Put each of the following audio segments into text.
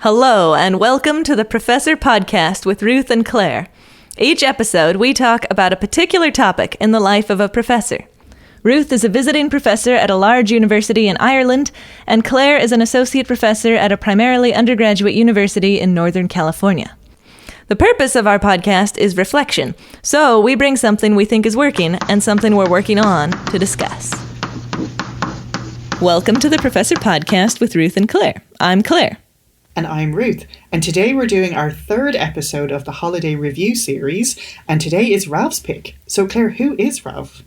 Hello, and welcome to the Professor Podcast with Ruth and Claire. Each episode, we talk about a particular topic in the life of a professor. Ruth is a visiting professor at a large university in Ireland, and Claire is an associate professor at a primarily undergraduate university in Northern California. The purpose of our podcast is reflection, so we bring something we think is working and something we're working on to discuss. Welcome to the Professor Podcast with Ruth and Claire. I'm Claire. And I'm Ruth, and today we're doing our third episode of the Holiday Review series, and today is Ralph's pick. So Claire, who is Ralph?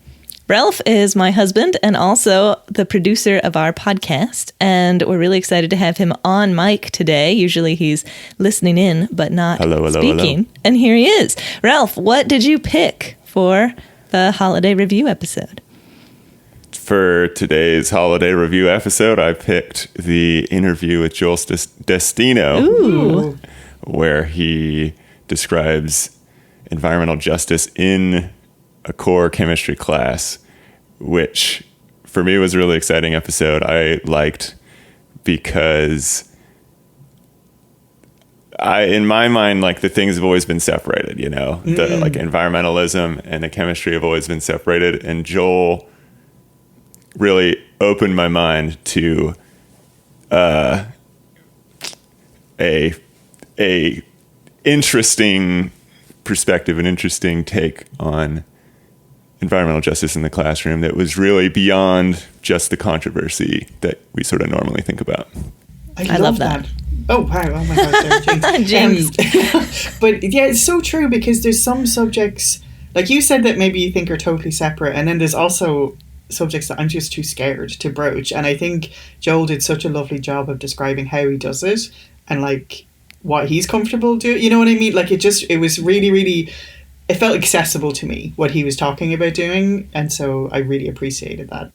Ralph is my husband and also the producer of our podcast, and we're really excited to have him on mic today. Usually he's listening in, but not speaking. Hello. And here he is. Ralph, what did you pick for the Holiday Review episode? For today's Holiday Review episode, I picked the interview with Joel Destino, where he describes environmental justice in a core chemistry class, which for me was a really exciting episode. I liked because in my mind, like, the things have always been separated, you know, the like environmentalism and the chemistry have always been separated, and Joel really opened my mind to a interesting perspective, an interesting take on environmental justice in the classroom that was really beyond just the controversy that we sort of normally think about. I love that. Oh, wow. Oh, my God. Sorry, James. But yeah, it's so true, because there's some subjects, like you said, that maybe you think are totally separate. And then there's also subjects that I'm just too scared to broach. And I think Joel did such a lovely job of describing how he does it and like what he's comfortable doing. You know what I mean? Like it was really, really, it felt accessible to me what he was talking about doing. And so I really appreciated that.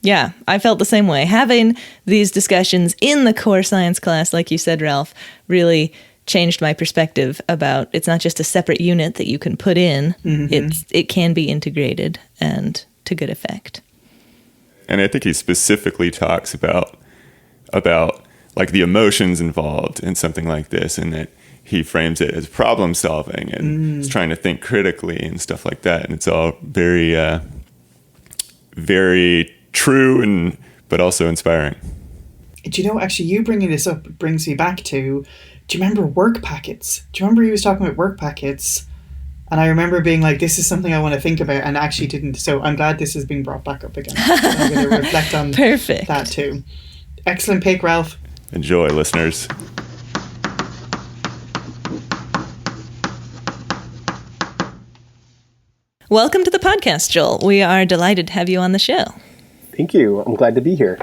Yeah, I felt the same way. Having these discussions in the core science class, like you said, Ralph, really changed my perspective about it's not just a separate unit that you can put in. It can be integrated and to good effect. And I think he specifically talks about like the emotions involved in something like this, and that he frames it as problem solving and is trying to think critically and stuff like that. And it's all very, very true but also inspiring. Do you know, actually, you bringing this up brings me back to, do you remember work packets? Do you remember he was talking about work packets? And I remember being like, this is something I want to think about, and actually didn't. So I'm glad this is being brought back up again. I'm going to reflect on that too. Excellent pick, Ralph. Enjoy, listeners. Welcome to the podcast, Joel. We are delighted to have you on the show. Thank you. I'm glad to be here.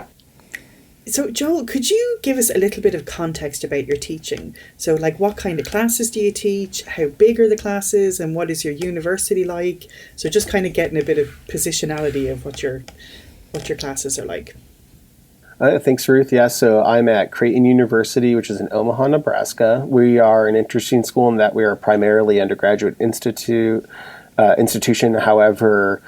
So, Joel, could you give us a little bit of context about your teaching? So, like, what kind of classes do you teach? How big are the classes? And what is your university like? So just kind of getting a bit of positionality of what your classes are like. Thanks, Ruth. Yeah, so I'm at Creighton University, which is in Omaha, Nebraska. We are an interesting school in that we are primarily undergraduate institution. However,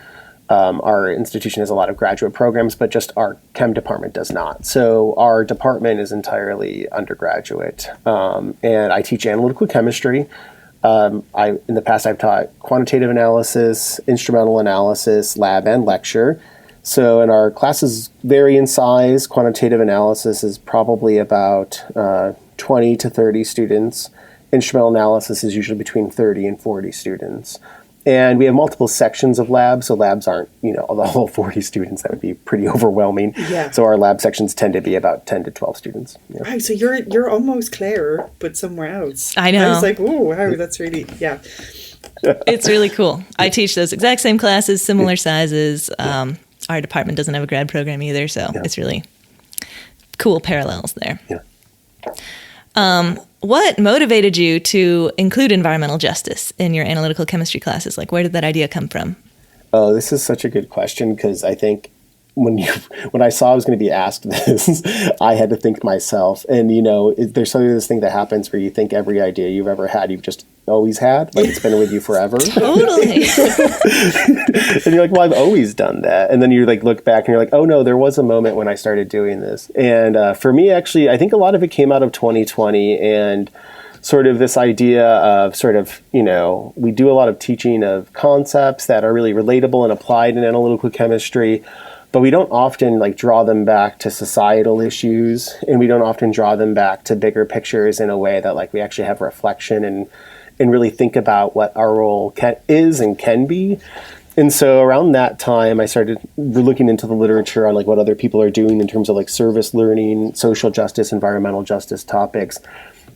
our institution has a lot of graduate programs, but just our chem department does not. So our department is entirely undergraduate, and I teach analytical chemistry. In the past, I've taught quantitative analysis, instrumental analysis, lab, and lecture. So, and our classes vary in size. Quantitative analysis is probably about 20 to 30 students. Instrumental analysis is usually between 30 and 40 students. And we have multiple sections of labs, so labs aren't, the whole 40 students. That would be pretty overwhelming. Yeah. So our lab sections tend to be about 10 to 12 students. Yeah. Right, so you're almost Claire, but somewhere else. I know. I was like, oh, wow, that's really, yeah. It's really cool. I teach those exact same classes, similar sizes. Our department doesn't have a grad program either, so it's really cool parallels there. Yeah. What motivated you to include environmental justice in your analytical chemistry classes? Like, where did that idea come from? Oh, this is such a good question, because I think when I saw I was going to be asked this, I had to think myself. And, there's sort of this thing that happens where you think every idea you've ever had, you've just always had, like it's been with you forever. Totally. And you're like, well, I've always done that. And then you like look back and you're like, oh no, there was a moment when I started doing this. And for me, actually, I think a lot of it came out of 2020 and sort of this idea of sort of, we do a lot of teaching of concepts that are really relatable and applied in analytical chemistry, but we don't often like draw them back to societal issues, and we don't often draw them back to bigger pictures in a way that like we actually have reflection and really think about what our role is and can be. And so around that time, I started looking into the literature on like what other people are doing in terms of like service learning, social justice, environmental justice topics.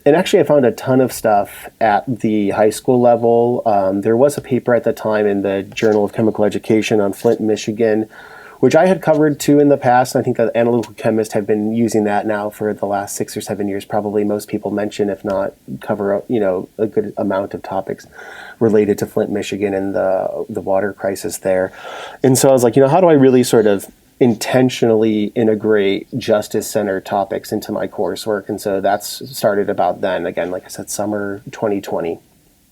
And actually, I found a ton of stuff at the high school level. There was a paper at the time in the Journal of Chemical Education on Flint, Michigan, which I had covered too in the past. And I think that analytical chemists have been using that now for the last 6 or 7 years. Probably most people mention, if not cover, a good amount of topics related to Flint, Michigan and the water crisis there. And so I was like, how do I really sort of intentionally integrate justice-centered topics into my coursework? And so that's started about then. Again, like I said, summer 2020.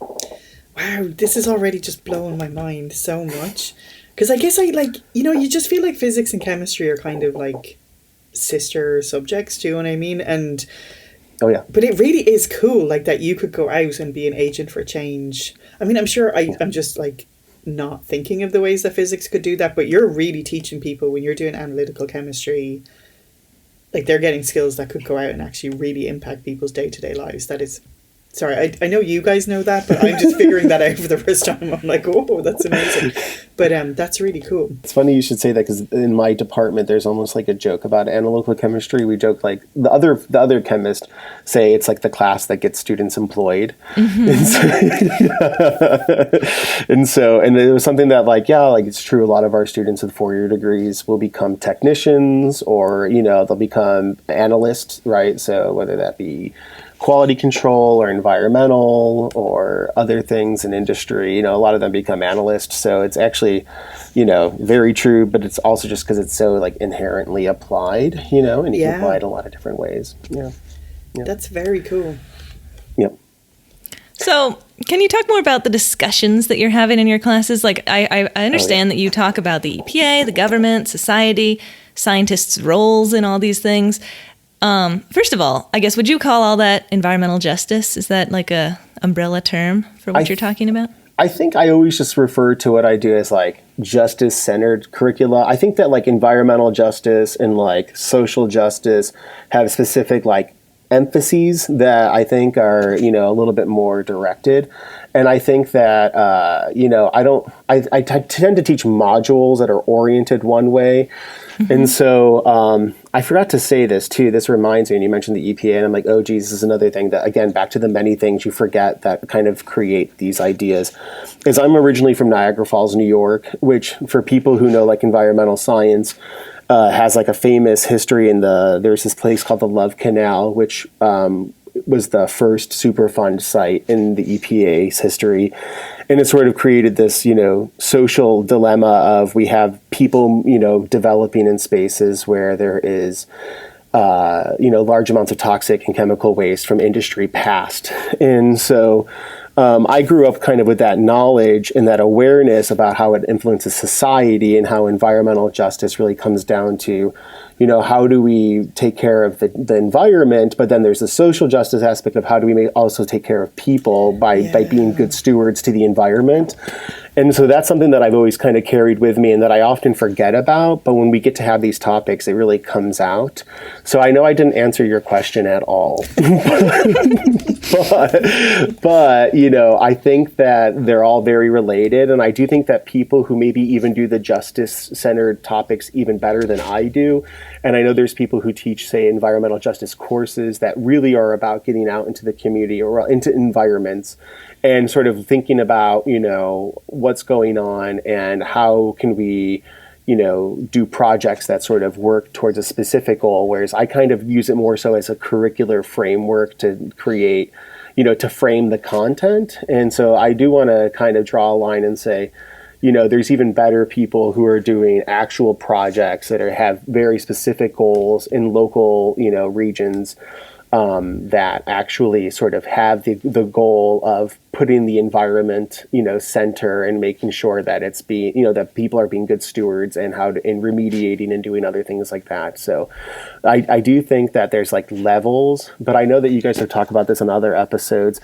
Wow, this is already just blowing my mind so much. Because I guess you just feel like physics and chemistry are kind of like sister subjects, do you know what I mean? And oh yeah, but it really is cool, like that you could go out and be an agent for change. I mean, I'm sure I'm just like not thinking of the ways that physics could do that, but you're really teaching people when you're doing analytical chemistry, like they're getting skills that could go out and actually really impact people's day-to-day lives. That is, sorry, I know you guys know that, but I'm just figuring that out for the first time. I'm like, oh, that's amazing. But that's really cool. It's funny you should say that, because in my department, there's almost like a joke about analytical chemistry. We joke like the other chemists say it's like the class that gets students employed. Mm-hmm. And it was something that like it's true. A lot of our students with 4-year degrees will become technicians, or they'll become analysts, right? So whether that be quality control or environmental or other things in industry, a lot of them become analysts. So it's actually, very true, but it's also just because it's so like inherently applied, and you can apply it a lot of different ways. Yeah. That's very cool. Yep. So can you talk more about the discussions that you're having in your classes? Like I understand that you talk about the EPA, the government, society, scientists' roles in all these things. First of all, I guess, would you call all that environmental justice? Is that like a umbrella term for what you're talking about? I think I always just refer to what I do as like justice-centered curricula. I think that like environmental justice and like social justice have specific like emphases that I think are, a little bit more directed. And I think that, I tend to teach modules that are oriented one way. Mm-hmm. And so I forgot to say this too. This reminds me, and you mentioned the EPA, and I'm like, oh, geez, this is another thing that, again, back to the many things you forget that kind of create these ideas. Is I'm originally from Niagara Falls, New York, which for people who know like environmental science, has like a famous history there's this place called the Love Canal, which was the first Superfund site in the EPA's history. And it sort of created this, social dilemma of we have people, developing in spaces where there is, large amounts of toxic and chemical waste from industry past. And so I grew up kind of with that knowledge and that awareness about how it influences society, and how environmental justice really comes down to, how do we take care of the environment, but then there's the social justice aspect of how do we also take care of people by being good stewards to the environment. And so that's something that I've always kind of carried with me and that I often forget about. But when we get to have these topics, it really comes out. So I know I didn't answer your question at all. but I think that they're all very related. And I do think that people who maybe even do the justice-centered topics even better than I do, and I know there's people who teach, say, environmental justice courses that really are about getting out into the community or into environments and sort of thinking about, what's going on and how can we, do projects that sort of work towards a specific goal. Whereas I kind of use it more so as a curricular framework to create, to frame the content. And so I do want to kind of draw a line and say, there's even better people who are doing actual projects that have very specific goals in local, regions. that actually sort of have the goal of putting the environment, center, and making sure that it's being, that people are being good stewards and and remediating and doing other things like that. So I do think that there's like levels, but I know that you guys have talked about this in other episodes.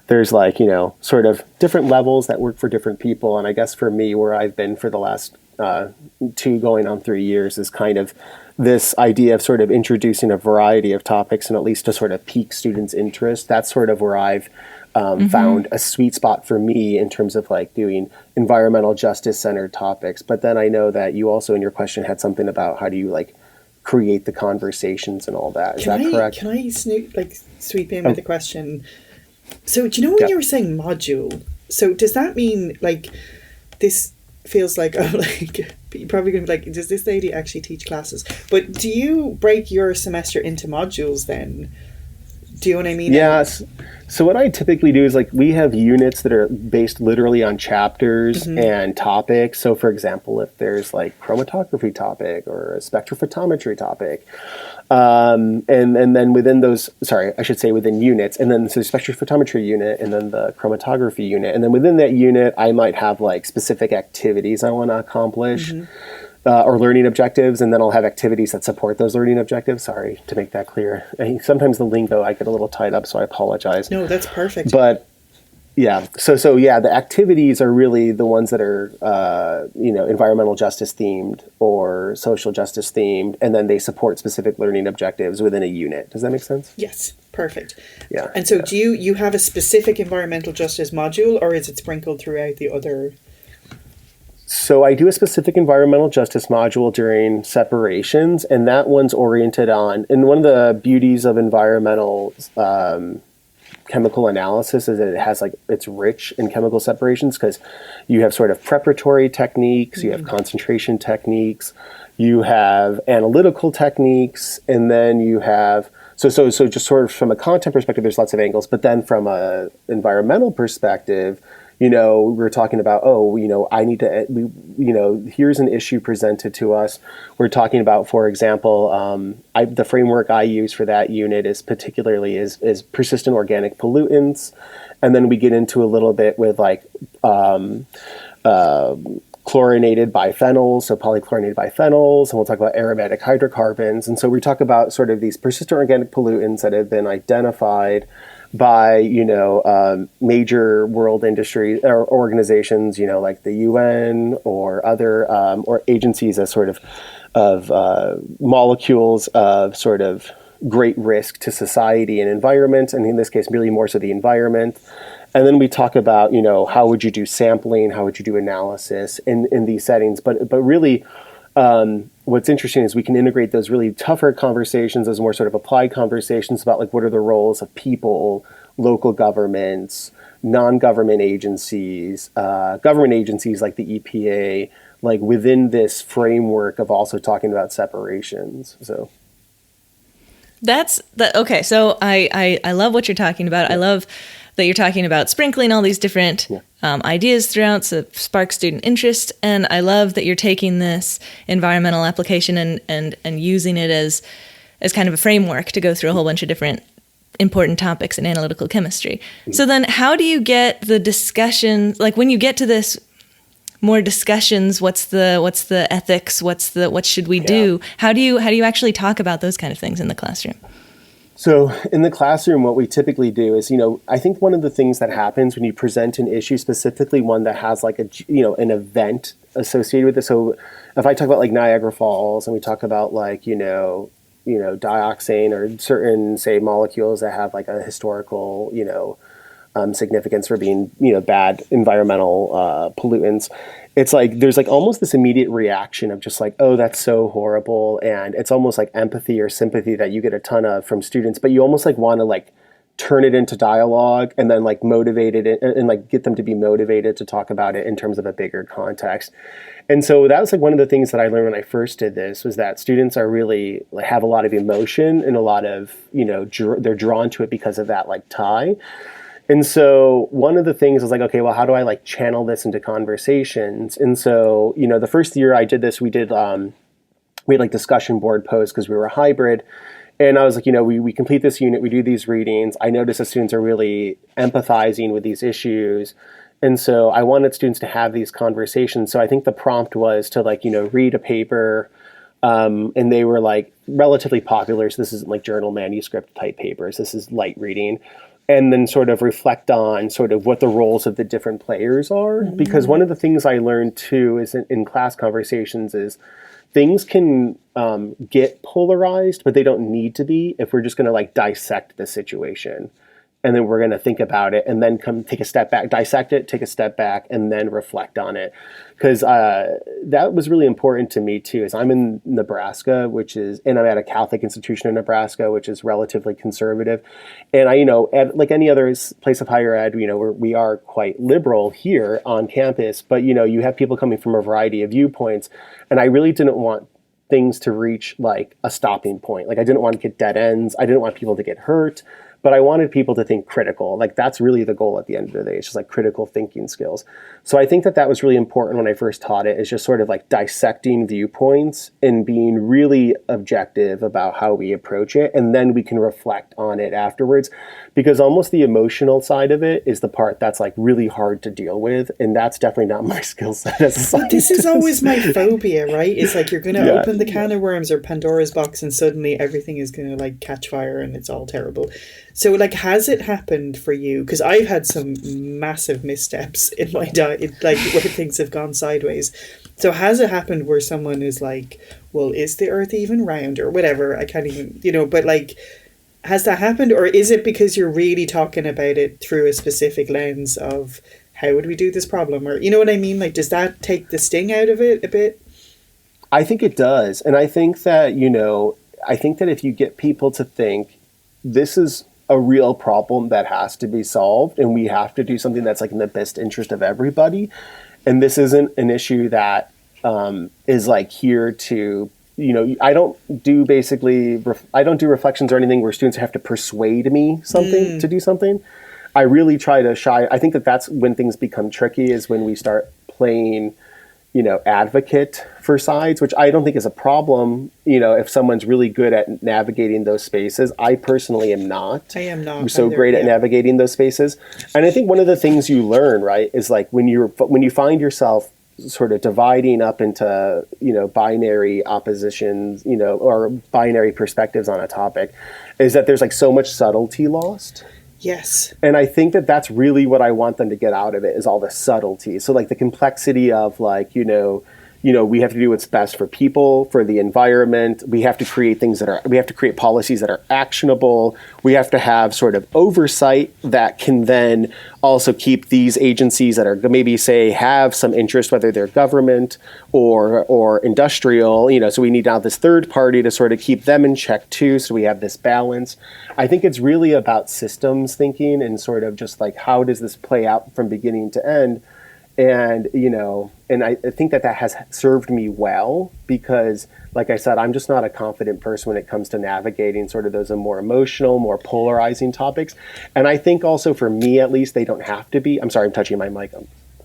There's like, sort of different levels that work for different people. And I guess for me, where I've been for the last 2 going on 3 years is kind of this idea of sort of introducing a variety of topics and at least to sort of pique students' interest. That's sort of where I've found a sweet spot for me in terms of like doing environmental justice centered topics. But then I know that you also in your question had something about how do you like create the conversations and all that. Is that correct? Can I sweep in with a question? So do you know when you were saying module? So does that mean like this feels like you're probably going to be like, does this lady actually teach classes? But do you break your semester into modules then? Do you know what I mean? Yes. So what I typically do is like we have units that are based literally on chapters and topics. So for example, if there's like chromatography topic or a spectrophotometry topic, and then within those, within units, and then so the spectrophotometry unit and then the chromatography unit. And then within that unit, I might have like specific activities I want to accomplish. Or learning objectives, and then I'll have activities that support those learning objectives. Sorry to make that clear. Sometimes the lingo, I get a little tied up, so I apologize. No, that's perfect. But yeah, so yeah, the activities are really the ones that are, environmental justice themed or social justice themed, and then they support specific learning objectives within a unit. Does that make sense? Yes, perfect. Yeah. And so do you have a specific environmental justice module, or is it sprinkled throughout the other? So I do a specific environmental justice module during separations, and that one's oriented on, and one of the beauties of environmental chemical analysis is that it has it's rich in chemical separations because you have sort of preparatory techniques, you have concentration techniques, you have analytical techniques, and then you have, so just sort of from a content perspective, there's lots of angles, but then from a environmental perspective, we're talking about, I need to, here's an issue presented to us. We're talking about, for example, the framework I use for that unit is particularly is persistent organic pollutants. And then we get into a little bit with chlorinated biphenyls, so polychlorinated biphenyls, and we'll talk about aromatic hydrocarbons. And so we talk about sort of these persistent organic pollutants that have been identified by, major world industry or organizations, like the UN or other or agencies as sort of molecules of sort of great risk to society and environment, and in this case, really more so the environment. And then we talk about, how would you do sampling, how would you do analysis in these settings, but really, what's interesting is we can integrate those really tougher conversations as more sort of applied conversations about what are the roles of people, local governments, non-government agencies, government agencies like the EPA, within this framework of also talking about separations. So okay. So I love what you're talking about. I love that you're talking about sprinkling all these different ideas throughout to spark student interest. And I love that you're taking this environmental application and using it as kind of a framework to go through a whole bunch of different important topics in analytical chemistry. So then how do you get the discussion, when you get to this more discussions, what's the ethics, what should we do? How do you actually talk about those kind of things in the classroom? So in the classroom, what we typically do is, I think one of the things that happens when you present an issue, specifically one that has an event associated with it. So if I talk about Niagara Falls and we talk about dioxane or certain, say, molecules that have a historical, significance for being, bad environmental pollutants. It's there's almost this immediate reaction of just oh, that's so horrible. And it's almost like empathy or sympathy that you get a ton of from students, but you almost want to turn it into dialogue and then motivate it and get them to be motivated to talk about it in terms of a bigger context. And so that was one of the things that I learned when I first did this was that students are really have a lot of emotion and a lot of, they're drawn to it because of that tie. And so one of the things is okay, well, how do I channel this into conversations? And so, the first year I did this, we had discussion board posts because we were hybrid. And I was like, we complete this unit, we do these readings. I notice the students are really empathizing with these issues. And so I wanted students to have these conversations. So I think the prompt was to read a paper. And they were like relatively popular. So this isn't like journal manuscript type papers. This is light reading. And then sort of reflect on sort of what the roles of the different players are. Mm-hmm. Because one of the things I learned too is in class conversations is things can get polarized, but they don't need to be if we're just going to dissect the situation. And then we're going to think about it and then take a step back, dissect it, take a step back, and then reflect on it. Because that was really important to me too, is I'm in Nebraska, and I'm at a Catholic institution in Nebraska, which is relatively conservative. And like any other place of higher ed, we are quite liberal here on campus, but you have people coming from a variety of viewpoints. And I really didn't want things to reach a stopping point. I didn't want to get dead ends. I didn't want people to get hurt. But I wanted people to think critical. That's really the goal at the end of the day. It's just critical thinking skills. So I think that was really important when I first taught it, is just sort of dissecting viewpoints and being really objective about how we approach it. And then we can reflect on it afterwards, because almost the emotional side of it is the part that's really hard to deal with. And that's definitely not my skill set as a scientist. This is always my phobia, right? It's you're going to open the can of worms or Pandora's box and suddenly everything is going to catch fire and it's all terrible. So, has it happened for you? Because I've had some massive missteps in my diet, where things have gone sideways. So, has it happened where someone is well, is the Earth even round or whatever? I can't even, but has that happened? Or is it because you're really talking about it through a specific lens of how would we do this problem? Or, you know what I mean? Does that take the sting out of it a bit? I think it does. And I think that, if you get people to think this is a real problem that has to be solved, and we have to do something that's in the best interest of everybody. And this isn't an issue that is here to, I don't do reflections or anything where students have to persuade me to do something. I really try to I think that's when things become tricky, is when we start playing, advocate for sides, which I don't think is a problem, if someone's really good at navigating those spaces. I personally am not. I am not. I'm so great at navigating those spaces. And I think one of the things you learn, right, is when you find yourself sort of dividing up into, binary oppositions, or binary perspectives on a topic, is that there's so much subtlety lost. Yes. And I think that's really what I want them to get out of it, is all the subtlety. So the complexity of we have to do what's best for people, for the environment. We have to create we have to create policies that are actionable. We have to have sort of oversight that can then also keep these agencies that are maybe have some interest, whether they're government or industrial, so we need now this third party to sort of keep them in check too. So we have this balance. I think it's really about systems thinking and sort of just how does this play out from beginning to end? And, and I think that has served me well, because, like I said, I'm just not a confident person when it comes to navigating sort of those more emotional, more polarizing topics. And I think also for me, at least, they don't have to be. I'm sorry, I'm touching my mic.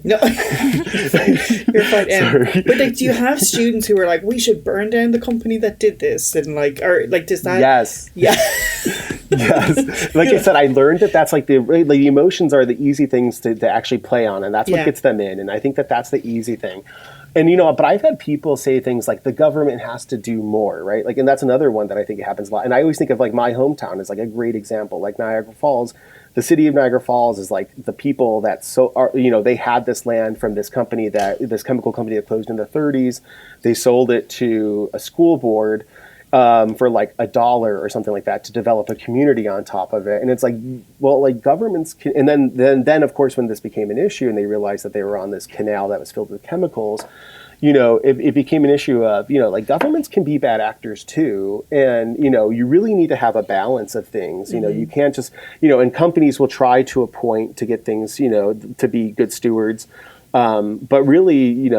No, you're fine. But do you have students who are we should burn down the company that did this? And does that? Yes. Yeah. Yes. Like I said, I learned that's the emotions are the easy things to actually play on, and that's what gets them in. And I think that's the easy thing. And, but I've had people say things the government has to do more, right? And that's another one that I think happens a lot. And I always think of my hometown as a great example, Niagara Falls. The city of Niagara Falls is the people that they had this land from this company this chemical company that closed in the 30s. They sold it to a school board for $1 or something like that to develop a community on top of it. And it's governments can, and then of course, when this became an issue and they realized that they were on this canal that was filled with chemicals, it became an issue of, governments can be bad actors too. And, you really need to have a balance of things. Mm-hmm. You can't just, and companies will try to a point to get things, to be good stewards. But really,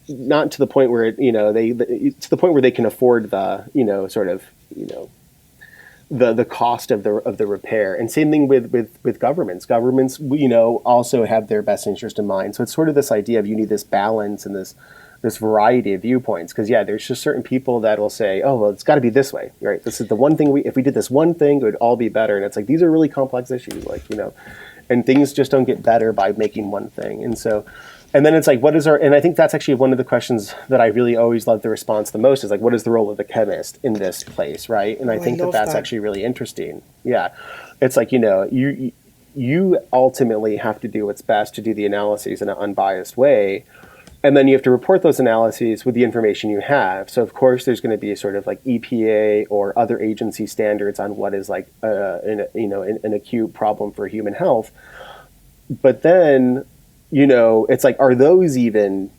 not to the point where, to the point where they can afford the, sort of, the cost of the repair. And same thing with governments. Governments, also have their best interest in mind. So it's sort of this idea of you need this balance and this variety of viewpoints. Because there's just certain people that will say, oh, well, it's got to be this way, right? This is the one thing if we did this one thing, it would all be better. And it's like, these are really complex issues, and things just don't get better by making one thing. And then it's like, and I think that's actually one of the questions that I really always love the response the most is like, what is the role of the chemist in this place, right? And I think that's actually really interesting. Yeah. It's like, you ultimately have to do what's best to do the analyses in an unbiased way. And then you have to report those analyses with the information you have. So, of course, there's going to be a sort of like EPA or other agency standards on what is like, an acute problem for human health. But then, it's like, are those even,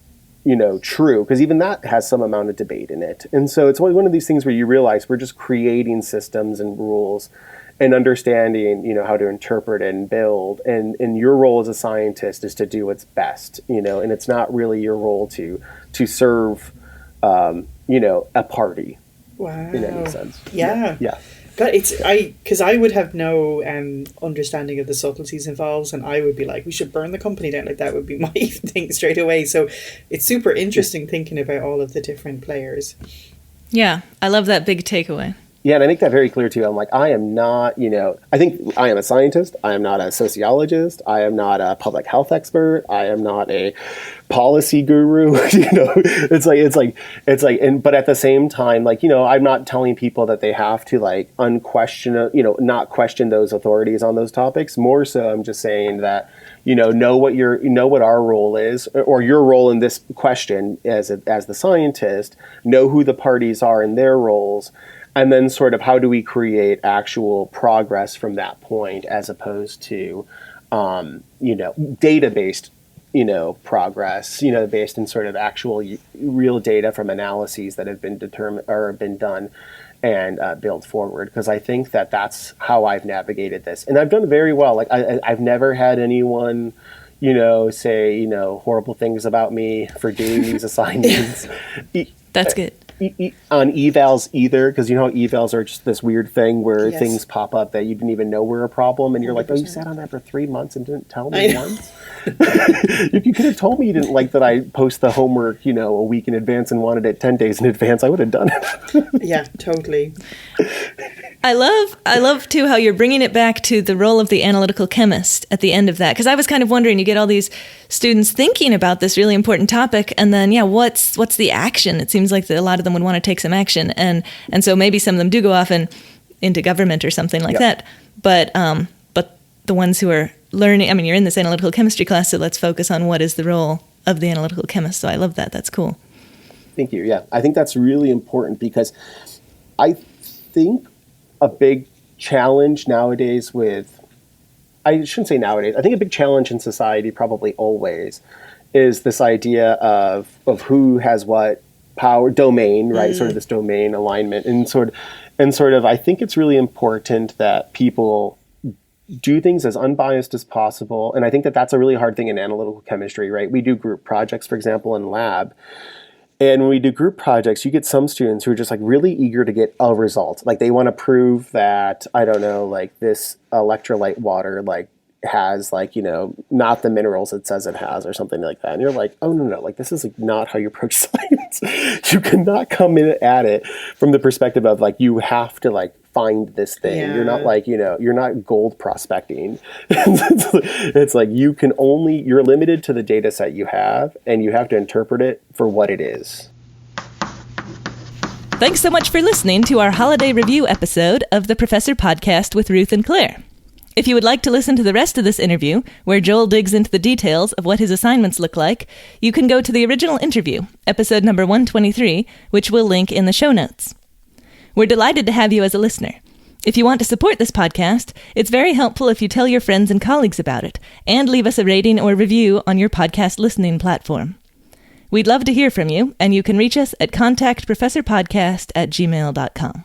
true? Because even that has some amount of debate in it. And so it's one of these things where you realize we're just creating systems and rules and understanding, how to interpret and build. And your role as a scientist is to do what's best, and it's not really your role to serve, a party. Wow. In any sense. Yeah. Yeah. God, because I would have no understanding of the subtleties involved, and I would be like, we should burn the company down. Like, that would be my thing straight away. So it's super interesting thinking about all of the different players. Yeah, I love that big takeaway. Yeah, and I make that very clear too. I'm like, I am not, I think I am a scientist. I am not a sociologist. I am not a public health expert. I am not a policy guru. But at the same time, I'm not telling people that they have to not question those authorities on those topics. More so, I'm just saying that, know what our role is, or your role in this question as the scientist, know who the parties are in their roles. And then sort of how do we create actual progress from that point as opposed to, data-based, progress, based in sort of actual real data from analyses that have been determined or been done and built forward. Because I think that that's how I've navigated this. And I've done very well. Like I've never had anyone, say, horrible things about me for doing these assignments. That's good. On evals either, because how evals are just this weird thing where things pop up that you didn't even know were a problem, and you're 100%. Like, oh, you sat on that for 3 months and didn't tell me once. You could have told me you didn't like that I post the homework, a week in advance and wanted it 10 days in advance. I would have done it. Yeah, totally. I love too how you're bringing it back to the role of the analytical chemist at the end of that, because I was kind of wondering, you get all these students thinking about this really important topic, and then what's the action? It seems like a lot of them would want to take some action, and so maybe some of them do go off into government or something like that. But the ones who are learning, you're in this analytical chemistry class, so let's focus on what is the role of the analytical chemist. So I love that. That's cool. Thank you. Yeah, I think that's really important, because I think a big challenge nowadays I shouldn't say nowadays, I think a big challenge in society, probably always, is this idea of who has what power, domain, right? Sort of this domain alignment, and sort of, I think it's really important that people do things as unbiased as possible. And I think that that's a really hard thing in analytical chemistry, right? We do group projects, for example, in lab. And when we do group projects, you get some students who are just really eager to get a result. Like, they want to prove that, I don't know, this electrolyte water, has not the minerals it says it has or something like that. And you're like, oh, no, this is not how you approach science. You cannot come in at it from the perspective of you have to find this thing. Yeah. You're not you're not gold prospecting. It's you're limited to the data set you have, and you have to interpret it for what it is. Thanks so much for listening to our holiday review episode of the Professor Podcast with Ruth and Claire. If you would like to listen to the rest of this interview, where Joel digs into the details of what his assignments look like, you can go to the original interview, episode number 123, which we'll link in the show notes. We're delighted to have you as a listener. If you want to support this podcast, it's very helpful if you tell your friends and colleagues about it, and leave us a rating or review on your podcast listening platform. We'd love to hear from you, and you can reach us at contactprofessorpodcast@gmail.com.